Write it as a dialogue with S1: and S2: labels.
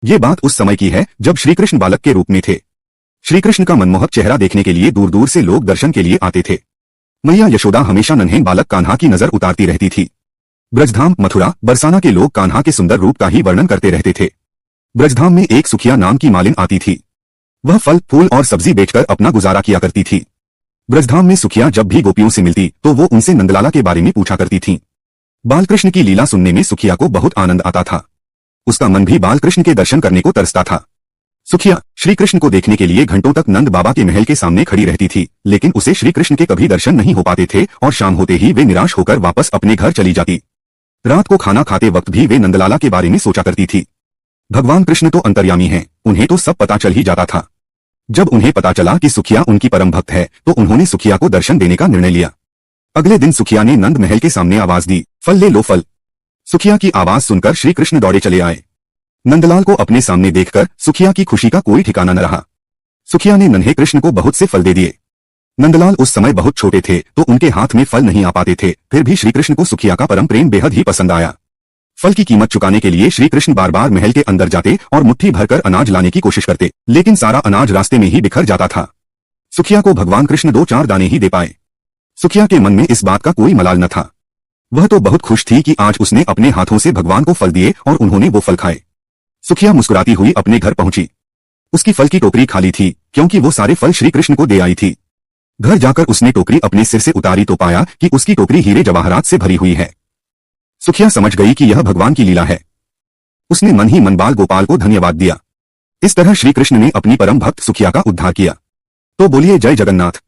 S1: ये बात उस समय की है जब श्रीकृष्ण बालक के रूप में थे। श्रीकृष्ण का मनमोहक चेहरा देखने के लिए दूर दूर से लोग दर्शन के लिए आते थे। मैया यशोदा हमेशा नन्हे बालक कान्हा की नजर उतारती रहती थी। ब्रजधाम, मथुरा, बरसाना के लोग कान्हा के सुंदर रूप का ही वर्णन करते रहते थे। ब्रजधाम में एक सुखिया नाम की मालिन आती थी। वह फल, फूल और सब्जी बेचकर अपना गुजारा किया करती थी। ब्रजधाम में सुखिया जब भी गोपियों से मिलती तो वो उनसे नंदलाला के बारे में पूछा करती थीं। बालकृष्ण की लीला सुनने में सुखिया को बहुत आनंद आता था। उसका मन भी बालकृष्ण के दर्शन करने को तरसता था। सुखिया श्रीकृष्ण को देखने के लिए घंटों तक नंद बाबा के महल के सामने खड़ी रहती थी, लेकिन उसे श्रीकृष्ण के कभी दर्शन नहीं हो पाते थे और शाम होते ही वे निराश होकर वापस अपने घर चली जाती। रात को खाना खाते वक्त भी वे नंदलाला के बारे में सोचा करती थी। भगवान कृष्ण तो अंतर्यामी हैं, उन्हें तो सब पता चल ही जाता था। जब उन्हें पता चला कि सुखिया उनकी परम भक्त है तो उन्होंने सुखिया को दर्शन देने का निर्णय लिया। अगले दिन सुखिया ने नंद महल के सामने आवाज दी, फल ले लो फल। सुखिया की आवाज सुनकर श्री कृष्ण दौड़े चले आए। नंदलाल को अपने सामने देखकर सुखिया की खुशी का कोई ठिकाना न रहा। सुखिया ने नन्हे कृष्ण को बहुत से फल दे दिए। नंदलाल उस समय बहुत छोटे थे तो उनके हाथ में फल नहीं आ पाते थे, फिर भी श्रीकृष्ण को सुखिया का परम प्रेम बेहद ही पसंद आया। फल की कीमत चुकाने के लिए श्रीकृष्ण बार बार महल के अंदर जाते और मुट्ठी भरकर अनाज लाने की कोशिश करते, लेकिन सारा अनाज रास्ते में ही बिखर जाता था। सुखिया को भगवान कृष्ण 2-4 दाने ही दे पाए। सुखिया के मन में इस बात का कोई मलाल न था। वह तो बहुत खुश थी कि आज उसने अपने हाथों से भगवान को फल दिए और उन्होंने वो फल खाए। सुखिया मुस्कुराती हुई अपने घर पहुंची। उसकी फल की टोकरी खाली थी क्योंकि वो सारे फल श्रीकृष्ण को दे आई थी। घर जाकर उसने टोकरी अपने सिर से उतारी तो पाया कि उसकी टोकरी हीरे जवाहरात से भरी हुई है। सुखिया समझ गई कि यह भगवान की लीला है। उसने मन ही मन बाल गोपाल को धन्यवाद दिया। इस तरह श्रीकृष्ण ने अपनी परम भक्त सुखिया का उद्धार किया। तो बोलिए जय जगन्नाथ।